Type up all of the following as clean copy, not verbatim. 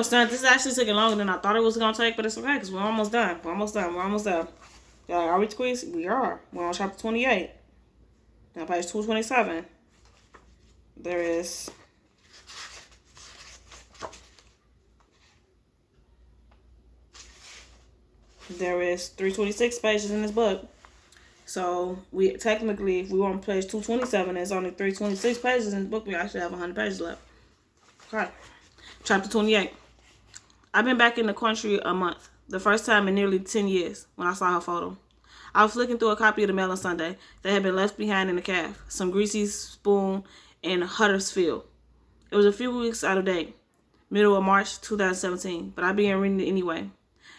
Son, this is actually taking longer than I thought it was gonna take, but it's okay because we're almost done. We're almost done. We're almost done. Are we squeezed? We are. We're on chapter 28. Now, page 227. There is. There is 326 pages in this book. So we technically, if we want page 227, there's only 326 pages in the book. We actually have 100 pages left. Okay. Chapter 28. I've been back in the country a month. The first time in nearly 10 years when I saw her photo. I was flicking through a copy of the Mail on Sunday that had been left behind in the caf. Some greasy spoon in Huddersfield. It was a few weeks out of date. Middle of March 2017. But I began reading it anyway.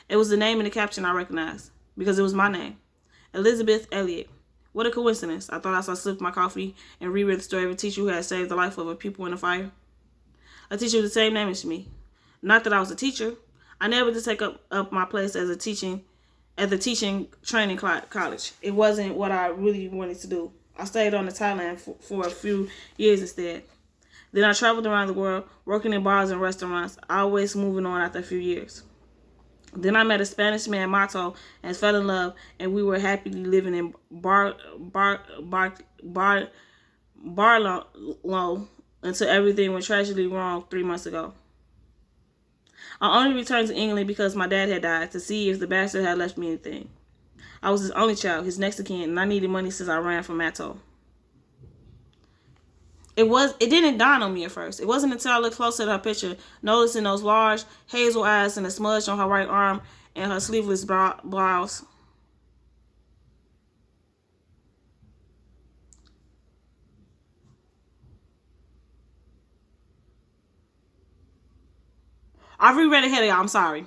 It was the name in the caption I recognized. Because it was my name. Elizabeth Elliott. What a coincidence. I thought as I sipped my coffee and reread the story of a teacher who had saved the life of a pupil in a fire. A teacher with the same name as me. Not that I was a teacher. I never did take up my place as a teaching at the teaching training college. It wasn't what I really wanted to do. I stayed on to Thailand for a few years instead. Then I traveled around the world, working in bars and restaurants, always moving on after a few years. Then I met a Spanish man, Mato, and fell in love, and we were happily living in Barlow until everything went tragically wrong 3 months ago. I only returned to England because my dad had died to see if the bastard had left me anything. I was his only child, his next of kin, and I needed money since I ran from Mato. It didn't dawn on me at first. It wasn't until I looked closer at her picture, noticing those large hazel eyes and a smudge on her right arm and her sleeveless blouse. I reread it ahead of y'all, I'm sorry.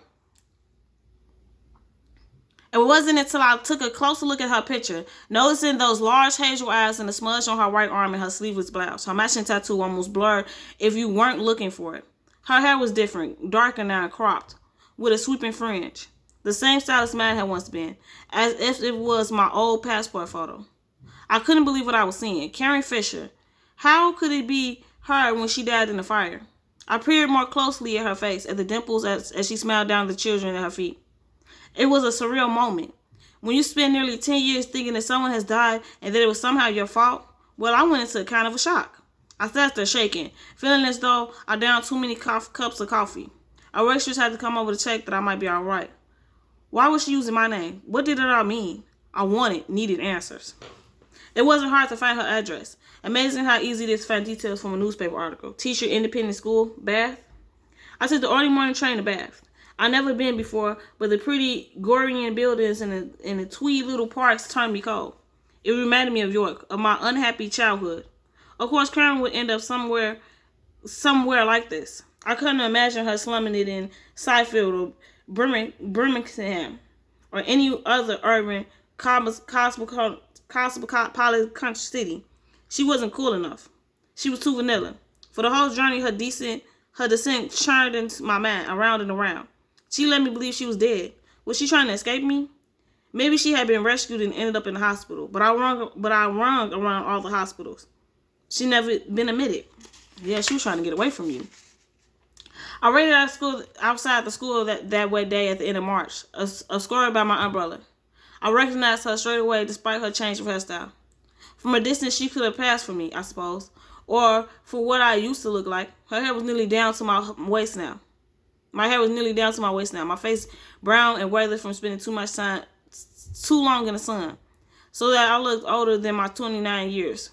It wasn't until I took a closer look at her picture, noticing those large hazel eyes and the smudge on her right arm and her sleeveless blouse. Her matching tattoo almost blurred if you weren't looking for it. Her hair was different, darker now and cropped, with a sweeping fringe. The same style as mine had once been, as if it was my old passport photo. I couldn't believe what I was seeing. Karen Fisher. How could it be her when she died in the fire? I peered more closely at her face, at the dimples as she smiled down at the children at her feet. It was a surreal moment. When you spend nearly 10 years thinking that someone has died and that it was somehow your fault, well, I went into kind of a shock. I sat there shaking, feeling as though I downed too many cups of coffee. Our waitress had to come over to check that I might be all right. Why was she using my name? What did it all mean? I needed answers. It wasn't hard to find her address. Amazing how easy it is to find details from a newspaper article. Teacher, independent school, Bath. I took the early morning train to Bath. I'd never been before, but the pretty Gorian buildings and the twee little parks turned me cold. It reminded me of York, of my unhappy childhood. Of course, Karen would end up somewhere like this. I couldn't imagine her slumming it in Seafield or Birmingham or any other urban cosmopolitan country city. She wasn't cool enough. She was too vanilla. For the whole journey, her descent churned into my mind, around and around. She let me believe she was dead. Was she trying to escape me? Maybe she had been rescued and ended up in the hospital. But I rung around all the hospitals. She never been admitted. Yeah, she was trying to get away from you. I read it outside the school that wet day at the end of March. A story by my umbrella. I recognized her straight away despite her change of hairstyle. From a distance, she could have passed for me, I suppose. Or for what I used to look like. Her hair was nearly down to my waist now. My hair was nearly down to my waist now. My face brown and weathered from spending too long in the sun. So that I looked older than my 29 years.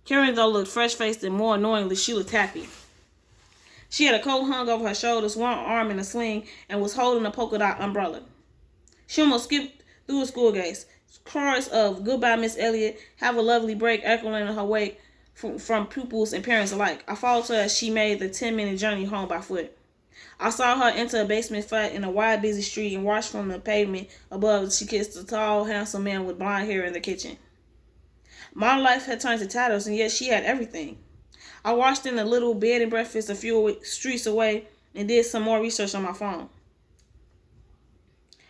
Karen, though, looked fresh-faced and more annoyingly, she looked happy. She had a coat hung over her shoulders, one arm in a sling, and was holding a polka dot umbrella. She almost skipped through the school gates. Chorus of "Goodbye, Miss Elliott. Have a lovely break" echoing in her wake from pupils and parents alike. I followed her as she made the 10-minute journey home by foot. I saw her enter a basement flat in a wide, busy street and watched from the pavement above as she kissed a tall, handsome man with blonde hair in the kitchen. My life had turned to tatters, and yet she had everything. I watched in a little bed and breakfast a few streets away and did some more research on my phone.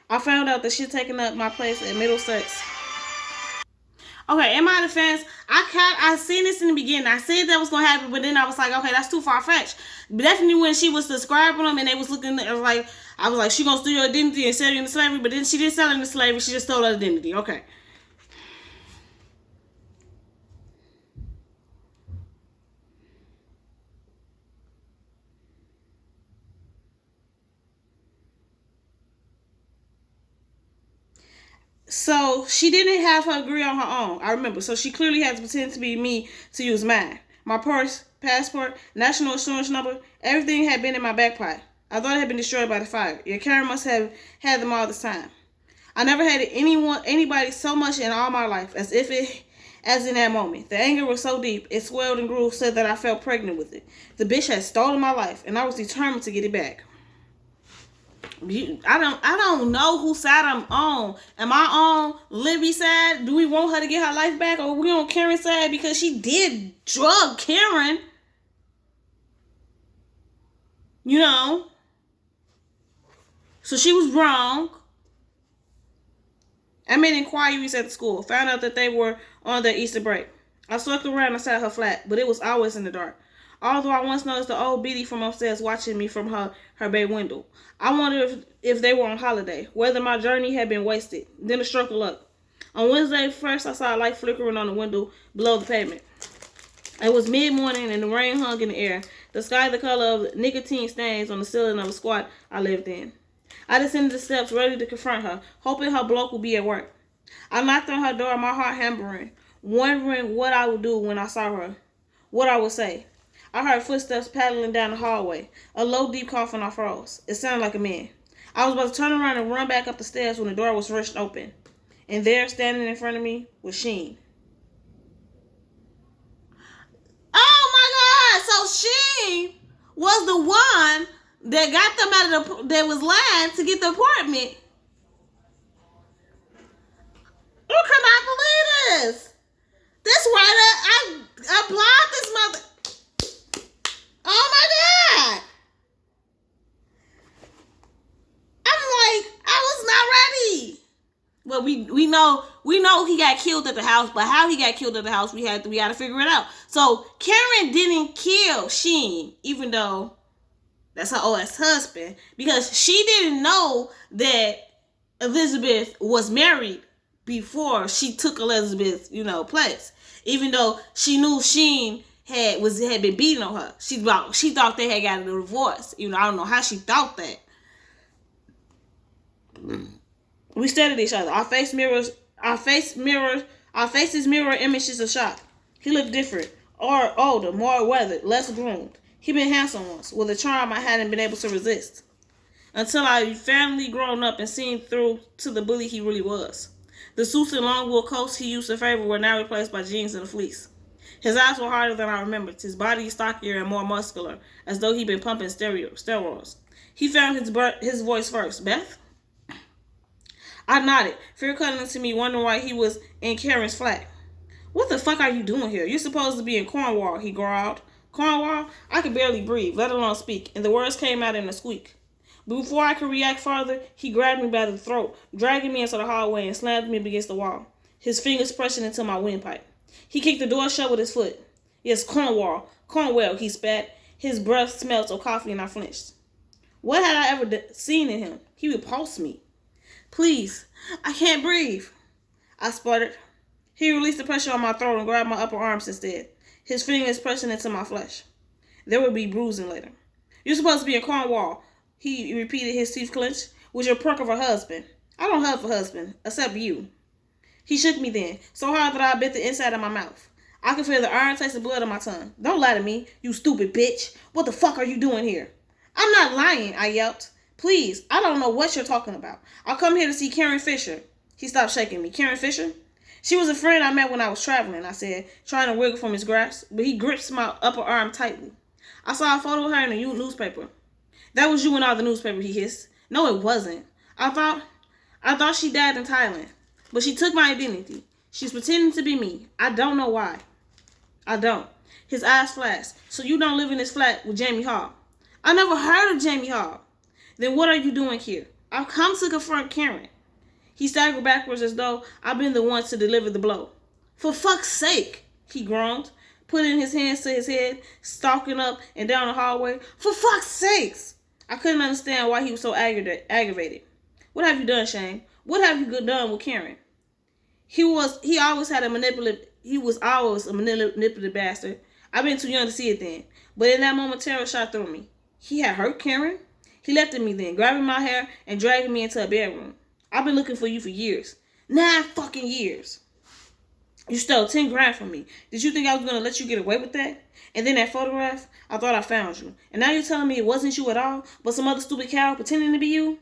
I found out that she'd taken up my place at Middlesex. Okay, in my defense, I seen this in the beginning. I said that was gonna happen, but then I was like, okay, that's too far fetched. Definitely when she was describing them and they was looking, I was like, she gonna steal your identity and sell you into slavery, but then she didn't sell her into slavery. She just stole her identity. Okay. So she didn't have her degree on her own. I remember. So she clearly had to pretend to be me to use mine. My purse, passport, national insurance number, everything had been in my back pocket. I thought it had been destroyed by the fire. Your Karen must have had them all this time. I never had anybody so much in all my life as in that moment. The anger was so deep, it swelled and grew so that I felt pregnant with it. The bitch had stolen my life, and I was determined to get it back. I don't know whose side I'm on. Am I on Libby's side? Do we want her to get her life back, or are we on Karen's side because she did drug Karen? You know, so she was wrong. I made inquiries at the school, found out that they were on their Easter break. I circled around inside her flat, but it was always in the dark. Although I once noticed the old Biddy from upstairs watching me from her bay window. I wondered if they were on holiday, whether my journey had been wasted. Then it struck a luck. On Wednesday first, I saw a light flickering on the window below the pavement. It was mid-morning and the rain hung in the air, the sky the color of nicotine stains on the ceiling of a squat I lived in. I descended the steps, ready to confront her, hoping her bloke would be at work. I knocked on her door, my heart hammering, wondering what I would do when I saw her, what I would say. I heard footsteps paddling down the hallway. A low, deep cough and I froze. It sounded like a man. I was about to turn around and run back up the stairs when the door was wrenched open. And there, standing in front of me, was Sheen. Oh my God! So Sheen was the one that got them out of that was lying to get the apartment. I cannot believe this. This writer, I applaud this mother. Oh my God! I'm like, I was not ready. Well, we know he got killed at the house, but how he got killed at the house, we gotta figure it out. So Karen didn't kill Sheen, even though that's her old husband, because she didn't know that Elizabeth was married before she took Elizabeth's, place. Even though she knew Sheen had been beating on her. She thought they had gotten a divorce. I don't know how she thought that. We stared at each other. Our faces mirror images of shock. He looked different, or older, more weathered, less groomed. He'd been handsome once, with a charm I hadn't been able to resist. Until I finally grown up and seen through to the bully he really was. The suits and long wool coats he used to favor were now replaced by jeans and a fleece. His eyes were harder than I remembered, his body stockier and more muscular, as though he'd been pumping steroids. He found his voice first. Beth? I nodded, fear cutting into me, wondering why he was in Karen's flat. What the fuck are you doing here? You're supposed to be in Cornwall, he growled. Cornwall? I could barely breathe, let alone speak, and the words came out in a squeak. But before I could react farther, he grabbed me by the throat, dragging me into the hallway and slammed me against the wall, his fingers pressing into my windpipe. He kicked the door shut with his foot. Yes, Cornwall. Cornwall, he spat. His breath smelled of coffee and I flinched. What had I ever seen in him? He repulsed me. Please, I can't breathe, I sputtered. He released the pressure on my throat and grabbed my upper arms instead, his fingers pressing into my flesh. There would be bruising later. You're supposed to be in Cornwall, he repeated, his teeth clenched, with your perk of a husband. I don't have a husband, except you. He shook me then, so hard that I bit the inside of my mouth. I could feel the iron taste of blood on my tongue. Don't lie to me, you stupid bitch. What the fuck are you doing here? I'm not lying, I yelped. Please, I don't know what you're talking about. I'll come here to see Karen Fisher. He stopped shaking me. Karen Fisher? She was a friend I met when I was traveling, I said, trying to wiggle from his grasp, but he gripped my upper arm tightly. I saw a photo of her in the newspaper. That was you in all the newspaper, he hissed. No, it wasn't. I thought she died in Thailand. But she took my identity. She's pretending to be me. I don't know why. I don't. His eyes flashed. So you don't live in this flat with Jamie Hall? I never heard of Jamie Hall. Then what are you doing here? I've come to confront Karen. He staggered backwards as though I'd been the one to deliver the blow. For fuck's sake, he groaned, putting his hands to his head, stalking up and down the hallway. For fuck's sakes! I couldn't understand why he was so aggravated. What have you done, Shane? What have you done with Karen? He was always a manipulative bastard. I've been too young to see it then. But in that moment, terror shot through me. He had hurt Karen? He leapt at me then, grabbing my hair and dragging me into a bedroom. I've been looking for you for years. 9 fucking years. You stole 10 grand from me. Did you think I was going to let you get away with that? And then that photograph, I thought I found you. And now you're telling me it wasn't you at all, but some other stupid cow pretending to be you?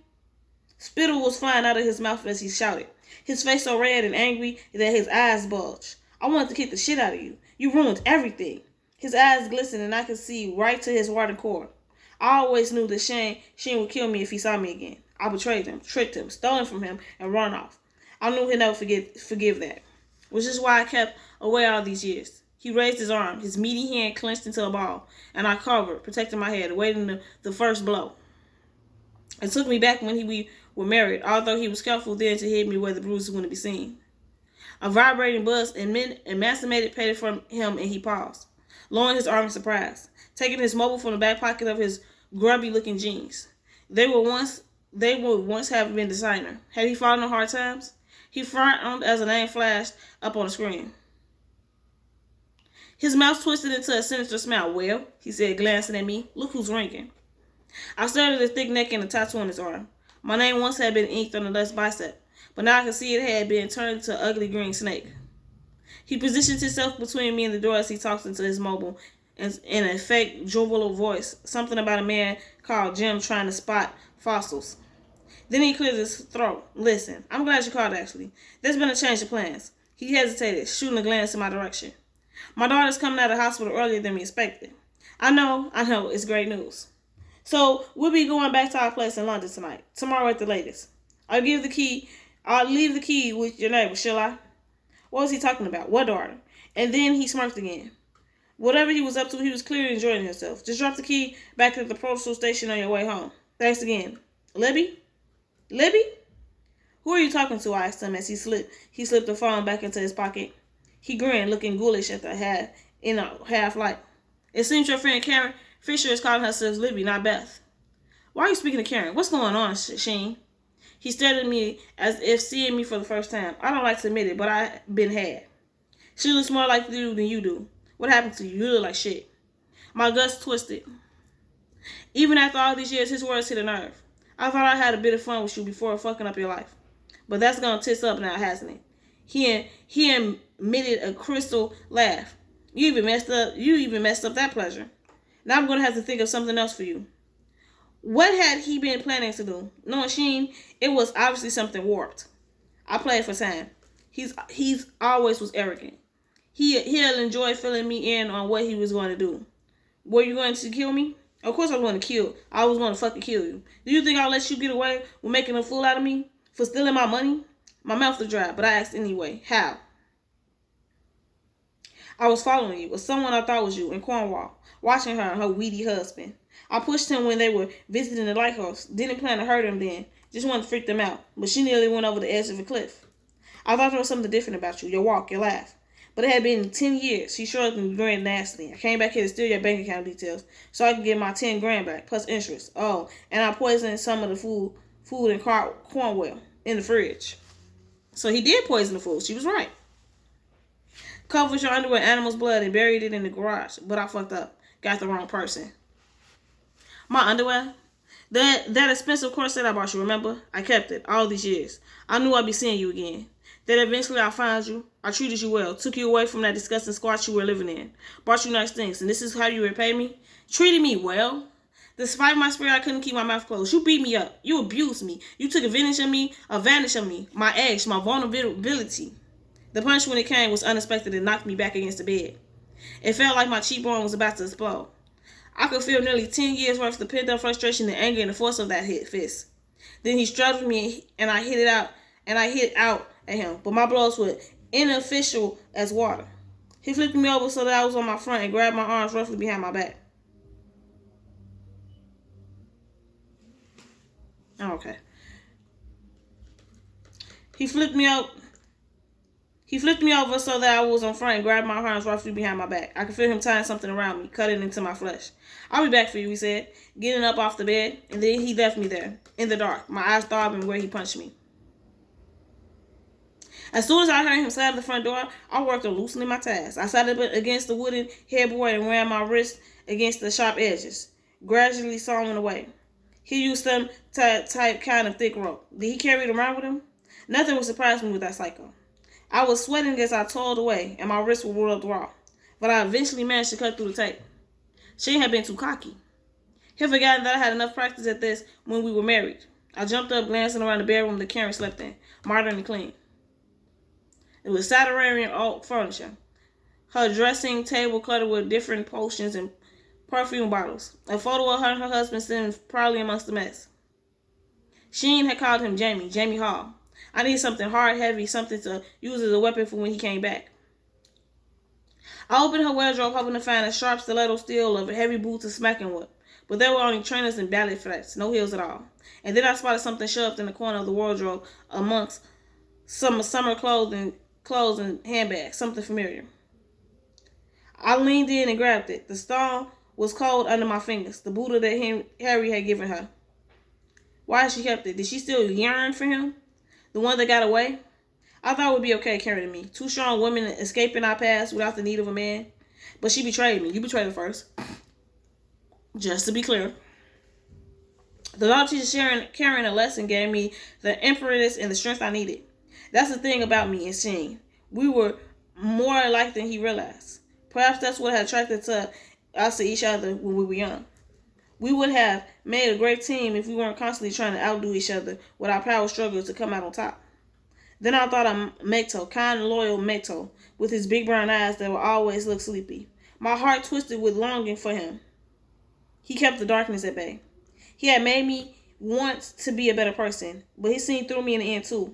Spittle was flying out of his mouth as he shouted, his face so red and angry that his eyes bulged. I wanted to kick the shit out of you. You ruined everything. His eyes glistened and I could see right to his heart and core. I always knew that Shane would kill me if he saw me again. I betrayed him, tricked him, stolen from him, and run off. I knew he'd never forgive that. Which is why I kept away all these years. He raised his arm, his meaty hand clenched into a ball, and I covered, protecting my head, awaiting the first blow. It took me back when we were married, although he was careful then to hit me where the bruises wouldn't be seen. A vibrating buzz emancipated from him, and he paused, lowering his arm in surprise, taking his mobile from the back pocket of his grubby-looking jeans. They would once have been designer. Had he fallen on hard times? He frowned as a name flashed up on the screen. His mouth twisted into a sinister smile. Well, he said, glancing at me, look who's ringing. I stared at his thick neck and the tattoo on his arm. My name once had been inked on the left bicep, but now I could see it had been turned to an ugly green snake. He positioned himself between me and the door as he talked into his mobile in a fake, jovial voice, something about a man called Jim trying to spot fossils. Then he cleared his throat. Listen, I'm glad you called, actually. There's been a change of plans. He hesitated, shooting a glance in my direction. My daughter's coming out of the hospital earlier than we expected. I know, it's great news. So, we'll be going back to our place in London tonight. Tomorrow at the latest. I'll leave the key with your neighbor, shall I? What was he talking about? What daughter? And then he smirked again. Whatever he was up to, he was clearly enjoying himself. Just drop the key back at the postal station on your way home. Thanks again. Libby? Who are you talking to? I asked him as he slipped the phone back into his pocket. He grinned, looking ghoulish at the half light. It seems your friend Karen Fisher is calling herself Libby, not Beth. Why are you speaking to Karen? What's going on, Sheen? He stared at me as if seeing me for the first time. I don't like to admit it, but I've been had. She looks more like you than you do. What happened to you? You look like shit. My guts twisted. Even after all these years, his words hit a nerve. I thought I had a bit of fun with you before fucking up your life. But that's gonna tits up now, hasn't it? He emitted a crystal laugh. You even messed up that pleasure. Now I'm gonna have to think of something else for you. What had he been planning to do? Knowing Sheen, it was obviously something warped. I played for time. He's always was arrogant. He'll enjoy filling me in on what he was going to do. Were you going to kill me? Of course I was going to kill. I was going to fucking kill you. Do you think I'll let you get away with making a fool out of me? For stealing my money? My mouth was dry, but I asked anyway. How? I was following you with someone I thought was you in Cornwall, watching her and her weedy husband. I pushed him when they were visiting the lighthouse. Didn't plan to hurt him then. Just wanted to freak them out. But she nearly went over the edge of a cliff. I thought there was something different about you. Your walk, your laugh. But it had been 10 years. She shrugged and grinned nastily. I came back here to steal your bank account details so I could get my 10 grand back, plus interest. Oh, and I poisoned some of the food in Cornwall in the fridge. So he did poison the food. She was right. Covered your underwear in animal's blood and buried it in the garage. But I fucked up. Got the wrong person. My underwear? That expensive corset I bought you, remember? I kept it all these years. I knew I'd be seeing you again. Then eventually I found you. I treated you well. Took you away from that disgusting squat you were living in. Bought you nice things. And this is how you repay me? Treated me well. Despite my spirit, I couldn't keep my mouth closed. You beat me up. You abused me. You took advantage of me, my edge, my vulnerability. The punch when it came was unexpected and knocked me back against the bed. It felt like my cheekbone was about to explode. I could feel nearly 10 years worth of pent-up frustration and anger in the force of that fist. Then he straddled me and I hit out at him, but my blows were inofficial as water. He flipped me over so that I was on my front and grabbed my arms roughly behind my back. Oh, okay. He flipped me He flipped me over so that I was on front and grabbed my arms roughly behind my back. I could feel him tying something around me, cutting into my flesh. "I'll be back for you," he said, getting up off the bed, and then he left me there, in the dark, my eyes throbbing where he punched me. As soon as I heard him slam the front door, I worked on loosening my ties. I sat up against the wooden headboard and ran my wrist against the sharp edges, gradually sawing away. He used some type kind of thick rope. Did he carry it around with him? Nothing would surprise me with that psycho. I was sweating as I toiled away, and my wrists were rubbed raw. But I eventually managed to cut through the tape. She had been too cocky. He had forgotten that I had enough practice at this when we were married. I jumped up, glancing around the bedroom that Karen slept in, modern and clean. It was Saturarian old furniture. Her dressing table cluttered with different potions and perfume bottles. A photo of her and her husband sitting proudly amongst the mess. Sheen had called him Jamie Hall. I needed something hard, heavy, something to use as a weapon for when he came back. I opened her wardrobe, hoping to find a sharp stiletto steel of a heavy boot to smacking with, but there were only trainers and ballet flats, no heels at all. And then I spotted something shoved in the corner of the wardrobe amongst some summer clothes and handbags, something familiar. I leaned in and grabbed it. The stone was cold under my fingers, the Buddha that Harry had given her. Why had she kept it? Did she still yearn for him? The one that got away? I thought it would be okay carrying me. Two strong women escaping our past without the need of a man. But she betrayed me. You betrayed her first. Just to be clear. The law teacher carrying a lesson gave me the impetus and the strength I needed. That's the thing about me and Sheen. We were more alike than he realized. Perhaps that's what had attracted us to each other when we were young. We would have made a great team if we weren't constantly trying to outdo each other with our power struggles to come out on top. Then I thought of Meto, kind and loyal Meto, with his big brown eyes that would always look sleepy. My heart twisted with longing for him. He kept the darkness at bay. He had made me want to be a better person, but he seen through me in the end too.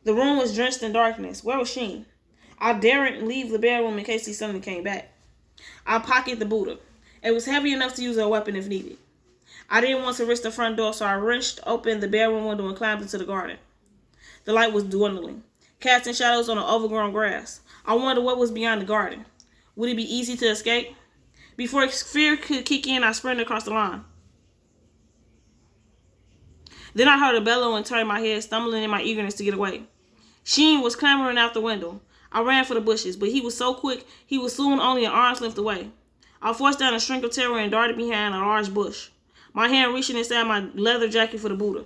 The room was drenched in darkness. Where was Sheen? I daren't leave the bedroom in case he suddenly came back. I pocketed the Buddha. It was heavy enough to use as a weapon if needed. I didn't want to risk the front door, so I wrenched open the bedroom window and climbed into the garden. The light was dwindling, casting shadows on the overgrown grass. I wondered what was beyond the garden. Would it be easy to escape? Before fear could kick in, I sprinted across the lawn. Then I heard a bellow and turned my head, stumbling in my eagerness to get away. Sheen was clambering out the window. I ran for the bushes, but he was so quick, he was soon only an arm's length away. I forced down a shriek of terror and darted behind a large bush, my hand reaching inside my leather jacket for the Buddha.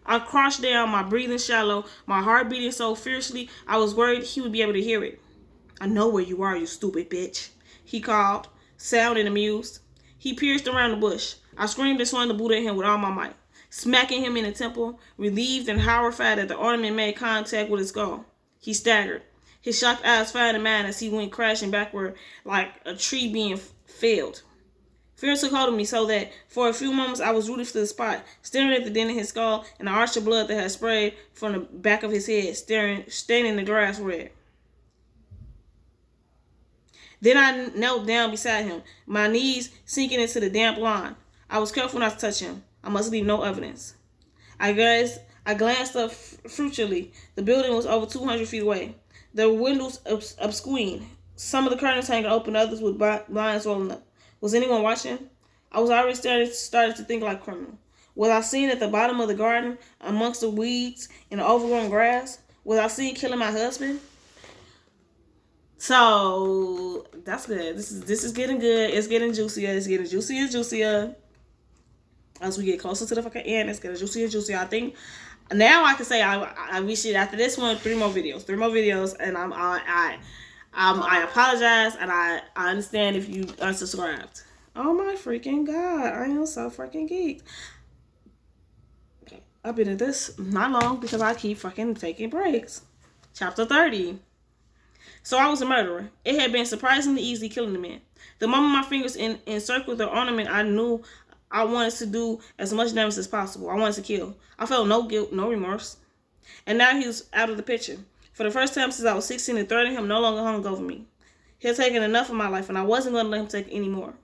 I crouched down, my breathing shallow, my heart beating so fiercely I was worried he would be able to hear it. "I know where you are, you stupid bitch," he called, sounding amused. He pierced around the bush. I screamed and swung the Buddha at him with all my might, smacking him in the temple, relieved and horrified that the ornament made contact with his skull. He staggered, his shocked eyes finding mine as he went crashing backward like a tree being felled. Fear took hold of me so that for a few moments I was rooted to the spot, staring at the dent in his skull and the arch of blood that had sprayed from the back of his head, staining the grass red. Then I knelt down beside him, my knees sinking into the damp lawn. I was careful not to touch him. I must leave no evidence. I glanced up futilely. The building was over 200 feet away. There were windows obscuring. Some of the curtains hanging open, others with blinds rolling up. Was anyone watching? I was already started to think like a criminal. Was I seen at the bottom of the garden, amongst the weeds and the overgrown grass? Was I seen killing my husband? So that's good. This is getting good. It's getting juicier. It's getting juicier and juicier. As we get closer to the fucking end, it's getting juicier and juicier. I think now I can say we should, after this one, 3 more videos, and I apologize, and I understand if you unsubscribed. Oh my freaking god, I am so freaking geeked. Okay, I've been at this not long because I keep fucking taking breaks. Chapter 30. So I was a murderer. It had been surprisingly easy killing the man. The moment my fingers encircled the ornament, I knew I wanted to do as much damage as possible. I wanted to kill. I felt no guilt, no remorse. And now he was out of the picture. For the first time since I was 16, the threat of him no longer hung over me. He had taken enough of my life, and I wasn't going to let him take any more.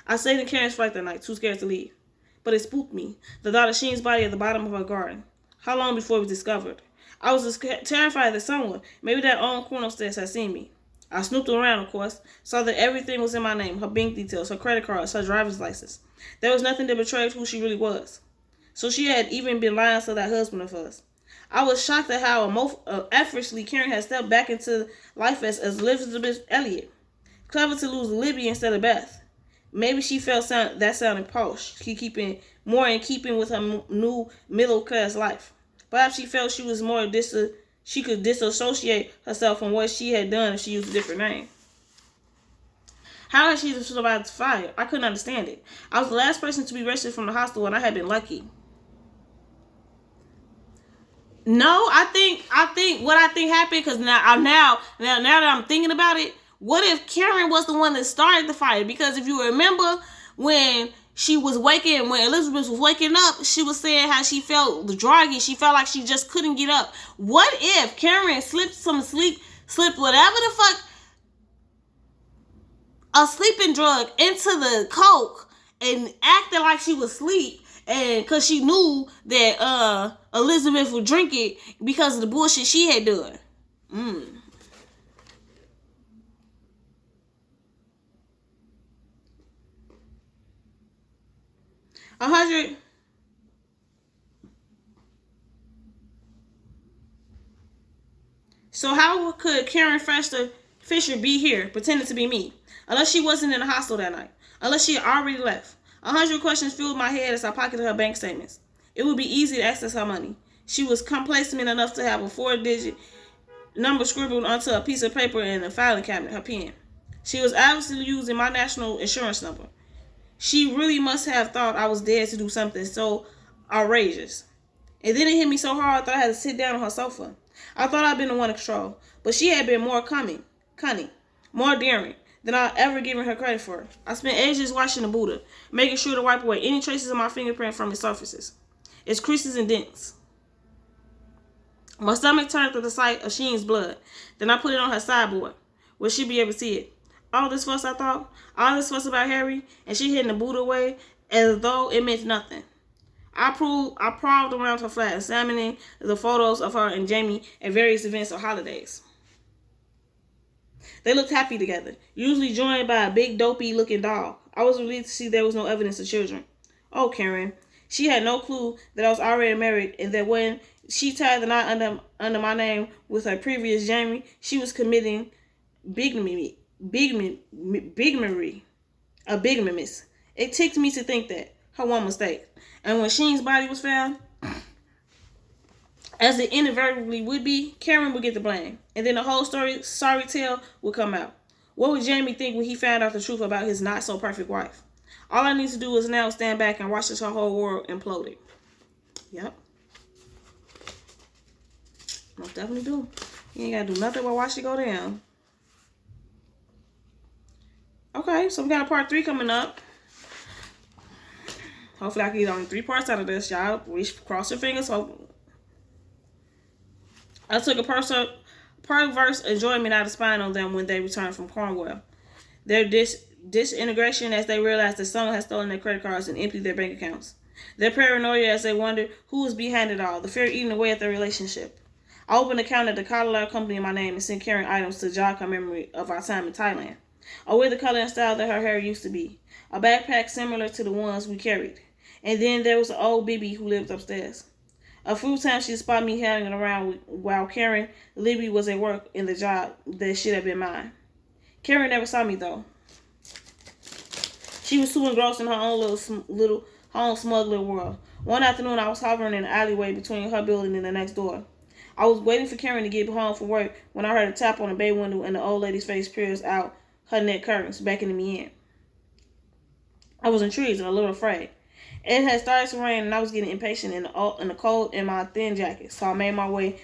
I stayed in Karen's flight that night, too scared to leave. But it spooked me, the thought of Sheen's body at the bottom of her garden. How long before it was discovered? I was just terrified that someone, maybe that own Cornwall had seen me. I snooped around, of course, saw that everything was in my name, her bank details, her credit cards, her driver's license. There was nothing that betrayed who she really was. So she had even been lying to that husband of hers. I was shocked at how effortlessly Karen had stepped back into life as Elizabeth Elliott. Clever to lose Libby instead of Beth. Maybe she felt that sounded posh, keeping more in keeping with her new middle-class life. Perhaps she felt she could disassociate herself from what she had done if she used a different name. How had she survived the fire? I couldn't understand it. I was the last person to be rescued from the hospital, and I had been lucky. No, I think what I think happened, because now that I'm thinking about it, what if Karen was the one that started the fire? Because if you remember when Elizabeth was waking up, she was saying how she felt druggy. She felt like she just couldn't get up. What if Karen slipped whatever the fuck, a sleeping drug into the coke and acted like she was asleep, and because she knew that Elizabeth would drink it because of the bullshit she had done. 100. So how could Karen Fisher be here pretending to be me? Unless she wasn't in the hospital that night. Unless she had already left. 100 questions filled my head as I pocketed her bank statements. It would be easy to access her money. She was complacent enough to have a 4-digit number scribbled onto a piece of paper in the filing cabinet, her pen. She was obviously using my national insurance number. She really must have thought I was dead to do something so outrageous. And then it hit me so hard I thought I had to sit down on her sofa. I thought I'd been the one in control, but she had been more cunning, more daring than I'd ever given her credit for. I spent ages washing the Buddha, making sure to wipe away any traces of my fingerprint from its surfaces, its creases and dents. My stomach turned at the sight of Sheen's blood. Then I put it on her sideboard, where she'd be able to see it. All this fuss, I thought, all this fuss about Harry, and she hidden the Buddha away as though it meant nothing. I prowled around her flat, examining the photos of her and Jamie at various events or holidays. They looked happy together, usually joined by a big dopey-looking dog. I was relieved to see there was no evidence of children. Oh, Karen. She had no clue that I was already married, and that when she tied the knot under my name with her previous Jamie, she was committing bigamy. A bigamist. It ticked me to think that. Her one mistake. And when Sheen's body was found, as it inevitably would be, Karen would get the blame. And then the whole sorry tale would come out. What would Jamie think when he found out the truth about his not-so-perfect wife? All I need to do is now stand back and watch this whole world implode. Yep. Most definitely do. You ain't got to do nothing but watch it go down. Okay, so we got a part 3 coming up. Hopefully I can get only 3 parts out of this, y'all. Cross your fingers. Hope. I took a perverse enjoyment out of spying on them when they returned from Cornwall. Their disintegration as they realized that someone had stolen their credit cards and emptied their bank accounts. Their paranoia as they wondered who was behind it all. The fear eating away at their relationship. I opened an account at the Color Company in my name and sent Karen items to jog her memory of our time in Thailand. I wear the color and style that her hair used to be. A backpack similar to the ones we carried. And then there was an old Bibi who lived upstairs. A few times she spotted me hanging around while Karen Libby was at work in the job that should have been mine. Karen never saw me though. She was too engrossed in her own smug little world. One afternoon I was hovering in the alleyway between her building and the next door. I was waiting for Karen to get home from work when I heard a tap on the bay window and the old lady's face peers out her net curtains, beckoning me in. I was intrigued and a little afraid. It had started to rain and I was getting impatient in the cold in my thin jacket, so I made my way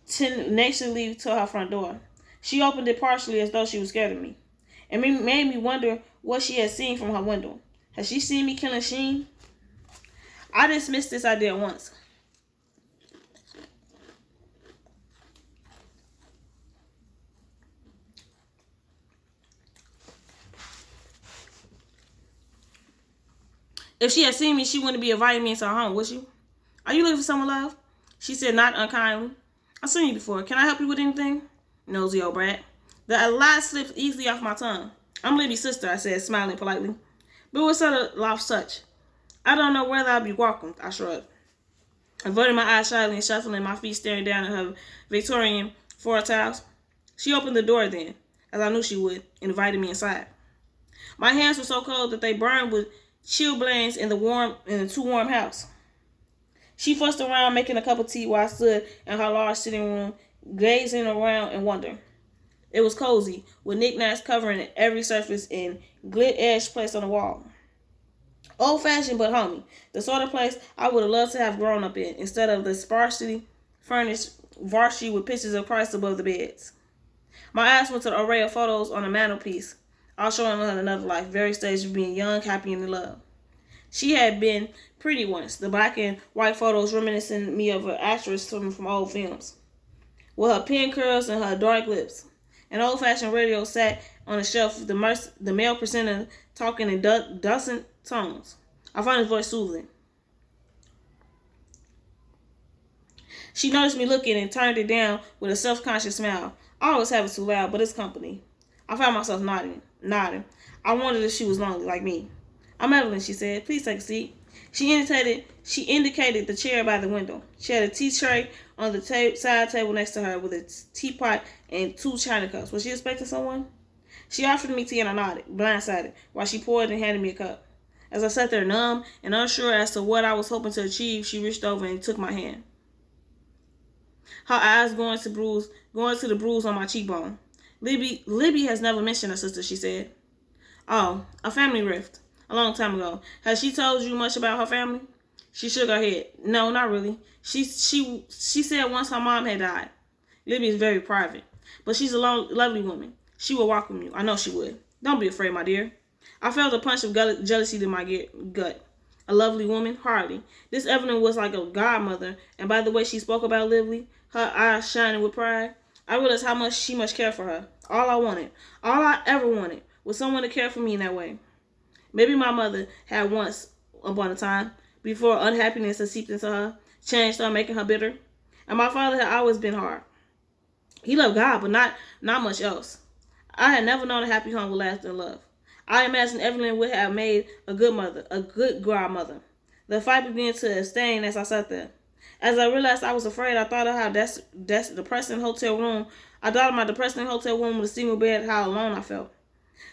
tenaciously to her front door. She opened it partially as though she was scared of me. It made me wonder what she had seen from her window. Had she seen me killing Sheen? I dismissed this idea once. If she had seen me, she wouldn't be inviting me into her home, would she? Are you looking for someone, love? She said, not unkindly. I've seen you before. Can I help you with anything? Nosy old brat. The lie slipped easily off my tongue. I'm Libby's sister, I said, smiling politely. But with such a lost touch. I don't know whether I'll be welcomed, I shrugged. Averting my eyes shyly and shuffling my feet staring down at her Victorian floor tiles. She opened the door then, as I knew she would, and invited me inside. My hands were so cold that they burned with chill blains in the too warm house. She fussed around making a cup of tea while I stood in her large sitting room, gazing around in wonder. It was cozy, with knickknacks covering every surface and gilt edge placed on the wall. Old-fashioned but homey, the sort of place I would have loved to have grown up in, instead of the sparsely furnished varsity with pictures of Christ above the beds. My eyes went to the array of photos on the mantelpiece, all showing her another life, various stages of being young, happy, and in love. She had been pretty once, the black and white photos reminiscing me of an actress from old films, with her pin curls and her dark lips. An old-fashioned radio sat on a shelf with the male presenter talking in dulcet tones. I found his voice soothing. She noticed me looking and turned it down with a self-conscious smile. I always have it too loud, but it's company. I found myself nodding. I wondered if she was lonely like me. I'm Evelyn, she said. Please take a seat. She indicated the chair by the window. She had a tea tray on the side table next to her with a teapot and 2 china cups. Was she expecting someone? She offered me tea and I nodded, blindsided, while she poured and handed me a cup. As I sat there numb and unsure as to what I was hoping to achieve, she reached over and took my hand. Her eyes going to the bruise on my cheekbone. Libby has never mentioned her sister, she said. Oh, a family rift. A long time ago. Has she told you much about her family? She shook her head. No, not really. She said once her mom had died. Libby is very private. But she's a lovely woman. She will welcome you. I know she would. Don't be afraid, my dear. I felt a punch of jealousy to my gut. A lovely woman? Hardly. This Evelyn was like a godmother, and by the way she spoke about Libby, her eyes shining with pride, I realized how much she must care for her. All I ever wanted, was someone to care for me in that way. Maybe my mother had once upon a time, before unhappiness had seeped into her, changed her, making her bitter. And my father had always been hard. He loved God, but not much else. I had never known a happy home with lasting love. I imagined Evelyn would have made a good mother, a good godmother. The fight began to abstain as I sat there. As I realized I was afraid, I thought of how depressing hotel room. I thought of my depressing hotel room with a single bed, how alone I felt.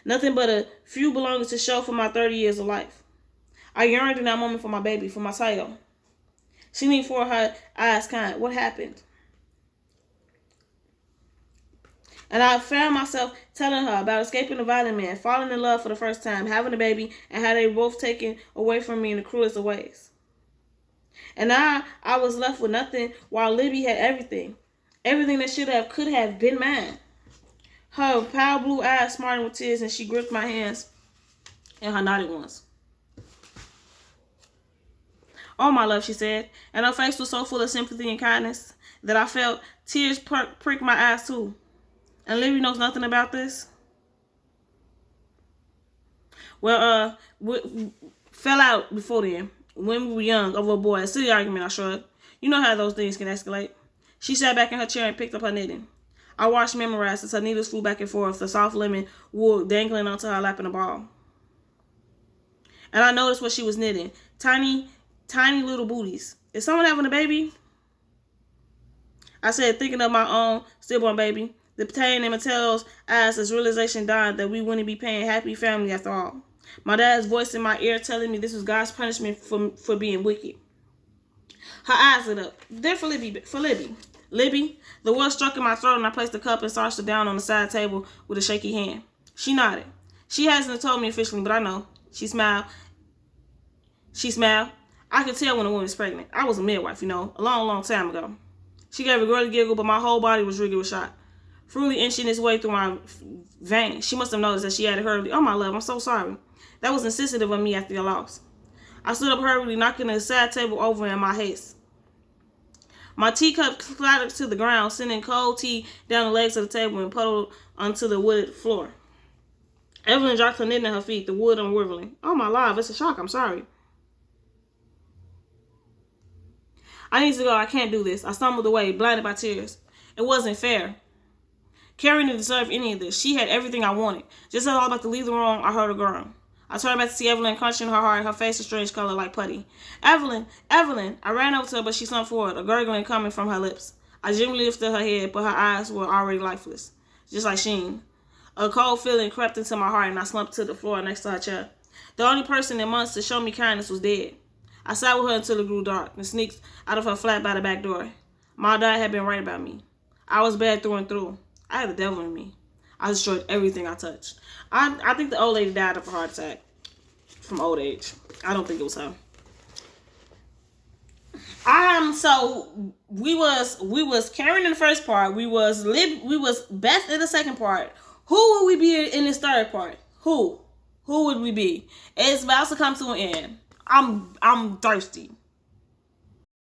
Nothing but a few belongings to show for my 30 years of life. I yearned in that moment for my baby, for my child. She leaned forward, her eyes kind. What happened? And I found myself telling her about escaping the violent man, falling in love for the first time, having a baby, and how they were both taken away from me in the cruelest of ways. And now I was left with nothing while Libby had everything. Everything that could have been mine. Her pale blue eyes smarting with tears, and she gripped my hands in her knotted ones. Oh, my love, she said, and her face was so full of sympathy and kindness that I felt tears prick my eyes too. And Libby knows nothing about this? Well, we fell out before then, when we were young, over a boy. A silly argument, I shrugged. You know how those things can escalate. She sat back in her chair and picked up her knitting. I watched memorized as her needles flew back and forth, the soft lemon wool dangling onto her lap in a ball. And I noticed what she was knitting. Tiny little booties. Is someone having a baby? I said, thinking of my own stillborn baby. The pain in Mattel's eyes as realization dawned that we wouldn't be paying happy family after all. My dad's voice in my ear telling me this was God's punishment for being wicked. Her eyes lit up. They're for Libby. Libby? The word struck in my throat and I placed the cup and sauced it down on the side table with a shaky hand. She nodded. She hasn't told me officially, but I know. She smiled. I could tell when a woman's pregnant. I was a midwife, a long time ago. She gave a girly giggle, but my whole body was rigid with shock. Freely inching its way through my veins. She must have noticed that she added hurriedly, "Oh, my love, I'm so sorry. That was insensitive of me after your loss." I stood up hurriedly, knocking the side table over in my haste. My teacup clattered to the ground, sending cold tea down the legs of the table and puddled onto the wooded floor. Evelyn dropped her knitting at her feet, the wood unraveling. "Oh, my love, it's a shock. I'm sorry." I need to go. I can't do this. I stumbled away, blinded by tears. It wasn't fair. Carrie didn't deserve any of this. She had everything I wanted. Just as I was about to leave the room, I heard her groan. I turned back to see Evelyn clenching her heart, her face a strange color like putty. Evelyn! Evelyn! I ran over to her, but she slumped forward, a gurgling coming from her lips. I gently lifted her head, but her eyes were already lifeless, just like Sheen. A cold feeling crept into my heart, and I slumped to the floor next to her chair. The only person in months to show me kindness was dead. I sat with her until it grew dark, and sneaked out of her flat by the back door. My dad had been right about me. I was bad through and through. I had the devil in me. I destroyed everything I touched. I think the old lady died of a heart attack from old age. I don't think it was her. So we was Karen in the first part. We was Beth in the second part. Who would we be in this third part? Who would we be? It's about to come to an end. I'm thirsty.